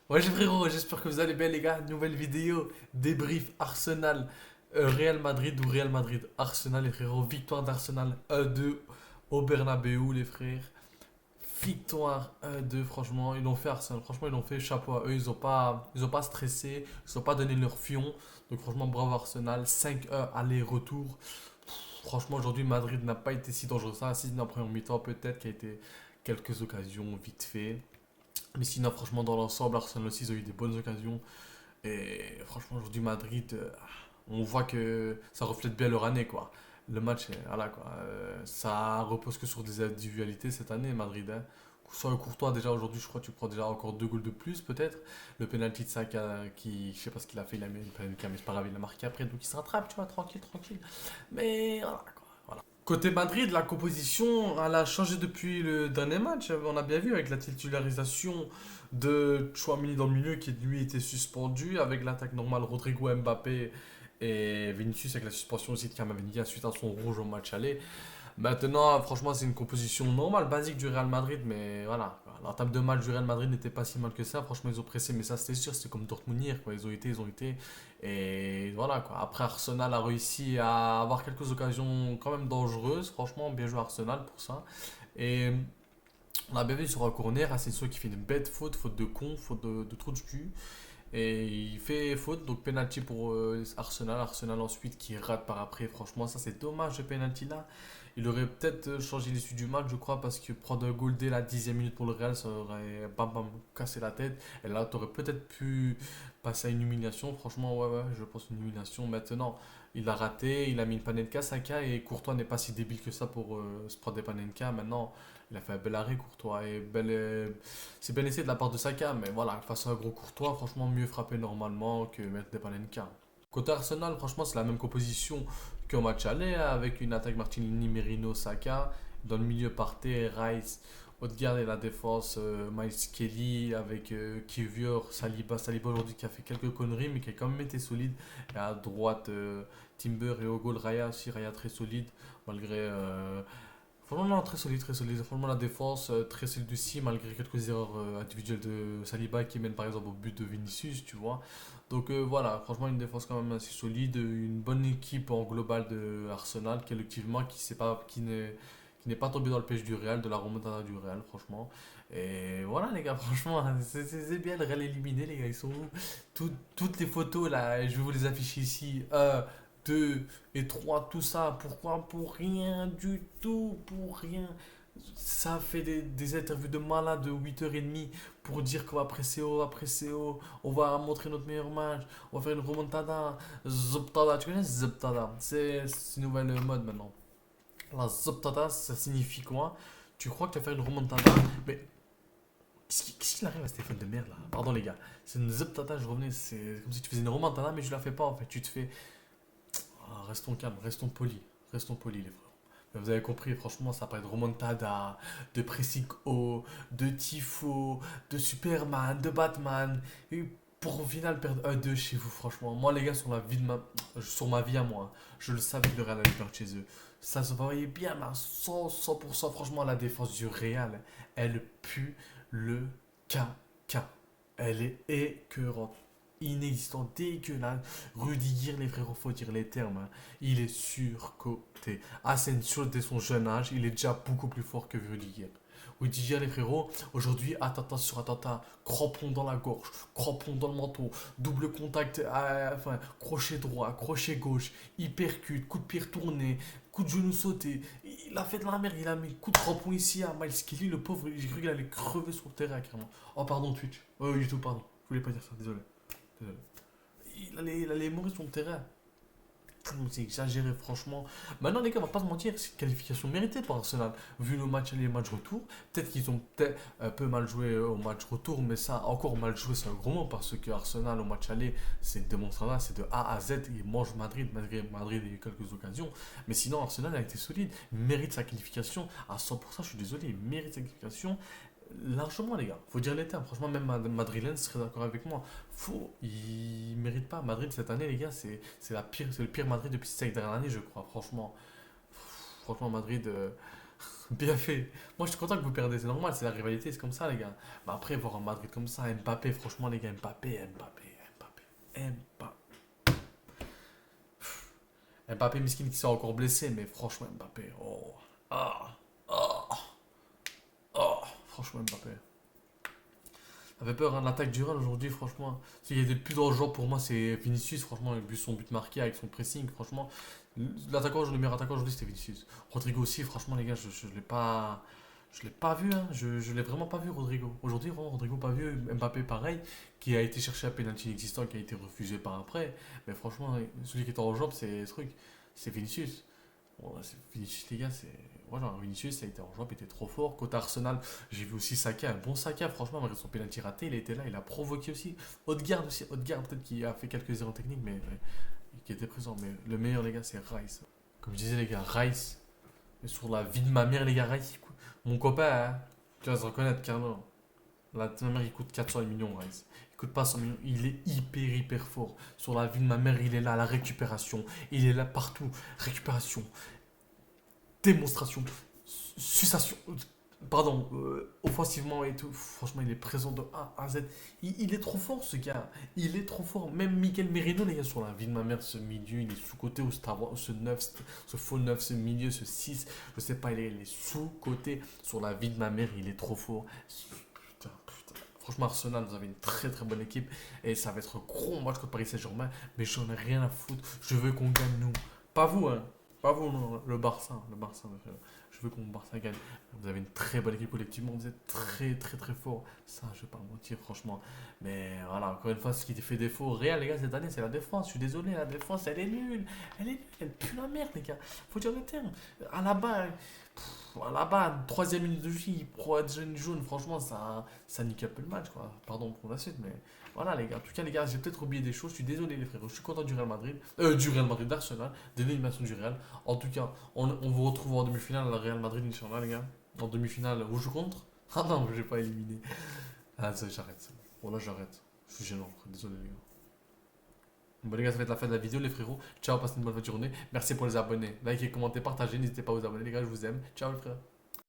Ouais, frérot, j'espère que vous allez bien, les gars. Nouvelle vidéo, débrief Arsenal, Real Madrid ou Real Madrid Arsenal, les frérots. Victoire d'Arsenal 1-2 au Bernabeu, les frères. Victoire 1-2, franchement, ils l'ont fait Arsenal. Franchement, ils l'ont fait chapeau à eux. Ils ont pas stressé, ils ont pas donné leur fion. Donc, franchement, bravo Arsenal. 5-1 aller-retour. Franchement, aujourd'hui, Madrid n'a pas été si dangereux que ça. Si, dans la première mi-temps, peut-être qu'il y a été quelques occasions vite fait. Mais sinon, franchement, dans l'ensemble, Arsenal aussi, ils ont eu des bonnes occasions. Et franchement, aujourd'hui, Madrid, on voit que ça reflète bien leur année, quoi. Le match, voilà, quoi. Ça repose que sur des individualités cette année, Madrid, hein. Soit Courtois, déjà aujourd'hui, je crois que tu prends déjà encore 2 goals de plus, peut-être. Le penalty de Saka, qui, je sais pas ce qu'il a fait, il a mis une penalty, mais c'est pas grave, il a marqué après, donc il se rattrape, tu vois, tranquille, tranquille. Mais voilà, quoi. Voilà. Côté Madrid, la composition, elle a changé depuis le dernier match. On a bien vu avec la titularisation de Chouamini dans le milieu qui lui était suspendu, avec l'attaque normale Rodrigo, Mbappé et Vinicius avec la suspension aussi de Camavinga suite à son rouge au match aller. Maintenant, franchement, c'est une composition normale, basique du Real Madrid, mais voilà. L'entame de match du Real Madrid n'était pas si mal que ça. Franchement, ils ont pressé, mais ça, c'était sûr, c'était comme Dortmund hier, quoi. Ils ont été, ils ont été. Et voilà, quoi. Après, Arsenal a réussi à avoir quelques occasions quand même dangereuses. Franchement, bien joué Arsenal pour ça. Et on a bien vu sur un corner, Asensio qui fait une bête faute, faute de con, faute de trou de cul. Et il fait faute, donc penalty pour Arsenal. Arsenal ensuite qui rate par après. Franchement, ça c'est dommage ce penalty là. Il aurait peut-être changé l'issue du match, je crois, parce que prendre un goal dès la 10e minute pour le Real, ça aurait bam bam cassé la tête. Et là, tu aurais peut-être pu passer à une humiliation. Franchement, ouais, ouais, je pense une humiliation. Maintenant, il a raté, il a mis une Panenka, Saka, et Courtois n'est pas si débile que ça pour se prendre des Panenka. Maintenant, il a fait un bel arrêt, Courtois, et c'est bien essayé de la part de Saka, mais voilà, face à un gros Courtois, franchement, mieux frapper normalement que mettre des Panenka. Côté Arsenal, franchement, c'est la même composition qu'au match aller, hein, avec une attaque Martinelli, Merino, Saka. Dans le milieu partait Rice, Odegaard et la défense, Miles Kelly avec Kivior, Saliba. Saliba aujourd'hui qui a fait quelques conneries, mais qui a quand même été solide. Et à droite, Timber et au goal, Raya aussi, Raya très solide, malgré franchement, non, très solide, très solide. Franchement, la défense, très solide aussi, malgré quelques erreurs individuelles de Saliba qui mène par exemple au but de Vinicius, tu vois. Donc voilà, franchement, une défense quand même assez solide, une bonne équipe en global de Arsenal, collectivement, qui n'est pas tombé dans le piège du Real, de la remontada du Real, franchement. Et voilà, les gars, franchement, c'est bien le Real éliminé, les gars, ils sont où? Toutes les photos, là, je vais vous les afficher ici. 2 et 3 tout ça. Pourquoi? Pour rien du tout, pour rien. Ça fait des interviews de malade de 8h30 pour dire qu'on va presser haut, on va presser haut, on va montrer notre meilleur match, on va faire une remontada. Zoptada, tu connais Zoptada? C'est une nouvelle mode maintenant. La Zoptada, ça signifie quoi? Tu crois que tu vas faire une remontada, mais qu'est-ce qu'il arrive à Stéphane de merde là? Pardon les gars, c'est une Zoptada, je revenais, c'est comme si tu faisais une remontada, mais je la fais pas en fait. Tu te fais, restons calmes, restons polis les frères. Mais vous avez compris, franchement, ça parle de remontada, de pressing haut, de tifo, de Superman, de Batman. Et pour au final perdre 1-2 chez vous, franchement. Moi, les gars, sur ma vie à moi, je le savais que le Real allait perdre chez eux. Ça se voyait bien, mais à 100%, franchement, la défense du Real, elle pue le caca. Elle est écœurante, inexistant, dégueulasse. Rudiger, les frérots, faut dire les termes, hein. Il est surcoté. Asensio, dès son jeune âge, il est déjà beaucoup plus fort que Rudiger. Rudiger, les frérots, aujourd'hui, attentat sur attentat, crampon dans la gorge, crampon dans le menton, double contact, enfin, crochet droit, crochet gauche, hypercute, coup de pied retourné, coup de genou sauté. Il a fait de la merde, il a mis coup de crampon ici à Miles Kelly, le pauvre, j'ai cru qu'il allait crever sur le terrain, carrément. Oh, pardon, Twitch. Oh, YouTube, pardon. Je voulais pas dire ça, désolé. Désolé. Il allait mourir sur le terrain. C'est exagéré, franchement. Maintenant, les gars, on va pas se mentir, c'est une qualification méritée par Arsenal. Vu le match aller et le match retour, peut-être qu'ils ont peut-être un peu mal joué au match retour, mais ça, encore mal joué, c'est un gros mot parce que Arsenal au match aller, c'est une démonstration, c'est de A à Z. Il mange Madrid, malgré Madrid a eu quelques occasions. Mais sinon, Arsenal a été solide, il mérite sa qualification à 100%. Je suis désolé, il mérite sa qualification largement, les gars. Faut dire les termes. Franchement, même Madrilène serait d'accord avec moi. Il mérite pas. Madrid cette année, les gars, c'est le pire Madrid depuis ces 5 dernières années, je crois. Franchement, Madrid. Bien fait. Moi, je suis content que vous perdez. C'est normal, c'est la rivalité, c'est comme ça, les gars. Mais après, voir un Madrid comme ça, Mbappé, franchement, les gars, Mbappé. Mbappé, miskin qui s'est encore blessé, mais franchement, Mbappé. Oh. Ah. Ah. Ah. Franchement, Mbappé. Ça fait peur, hein, l'attaque du Real aujourd'hui, franchement. S'il y a des plus dangereux pour moi, c'est Vinicius, franchement, il a vu son but marqué avec son pressing, franchement. L'attaquant, le meilleur attaquant aujourd'hui, c'était Vinicius. Rodrigo aussi, franchement, les gars, je l'ai pas. Je l'ai pas vu, hein. Je l'ai vraiment pas vu, Rodrigo. Aujourd'hui, vraiment, Rodrigo pas vu. Mbappé, pareil, qui a été cherché à penalty inexistant, qui a été refusé par après. Mais franchement, celui qui est en jambes, c'est ce truc. C'est Vinicius. Bon, Vinicius, les gars, c'est. Voilà, Vinicius, ça a été en jambes, il était trop fort. Côté Arsenal, j'ai vu aussi Saka, un bon Saka, franchement, malgré son penalty raté, il était là, il a provoqué aussi. Haute-Garde aussi, Haute-Garde peut-être qui a fait quelques erreurs techniques, mais ouais, qui était présent. Mais le meilleur, les gars, c'est Rice. Comme je disais, les gars, Rice, mais sur la vie de ma mère, les gars, Rice, mon copain, hein, tu vas se reconnaître, Carlo. La ma mère, il coûte 400 millions, Rice. Il coûte pas 100 millions. Il est hyper fort. Sur la vie de ma mère, il est là à la récupération. Il est là partout. Récupération, démonstration, sussation. Pardon, offensivement et tout. Franchement, il est présent de A à Z. Il est trop fort, ce gars. Il est trop fort. Même Mikel Merino, les gars, sur la vie de ma mère, ce milieu, il est sous-côté. Ou ce 9, ce faux 9, ce milieu, ce 6. Je sais pas, il est sous-côté. Sur la vie de ma mère, il est trop fort. Putain. Franchement, Arsenal, vous avez une très bonne équipe. Et ça va être un gros match contre Paris Saint-Germain. Mais j'en ai rien à foutre. Je veux qu'on gagne, nous. Pas vous, hein. Pas vous, non. Le Barça. Le Barça, je veux qu'on Barça gagne. Vous avez une très bonne équipe collectivement. Vous êtes très fort. Ça, je vais pas mentir, franchement. Mais voilà, encore une fois, ce qui fait défaut au Real, les gars, cette année, c'est la défense. Je suis désolé, la défense, elle est nulle. Elle est nulle. Elle pue la merde, les gars. Faut dire le terme. À la base, troisième minute de jeu, il prend déjà une jaune. Franchement, ça nique un peu le match, quoi. Pardon pour la suite, mais voilà, les gars. En tout cas, les gars, j'ai peut-être oublié des choses. Je suis désolé, les frères. Je suis content du Real Madrid d'Arsenal, de l'élimination du Real. En tout cas, on vous retrouve en demi-finale à la Real Madrid, Inch'Allah, les gars. En demi-finale, vous jouez contre? Ah non, je vais pas éliminé. Ah, ça, j'arrête. Bon, là, j'arrête. Je suis gênant, frère. Désolé, les gars. Bon, les gars, ça va être la fin de la vidéo, les frérots. Ciao, passez une bonne journée. Merci pour les abonnés. Likez, commentez, partagez. N'hésitez pas à vous abonner, les gars. Je vous aime. Ciao, les frères.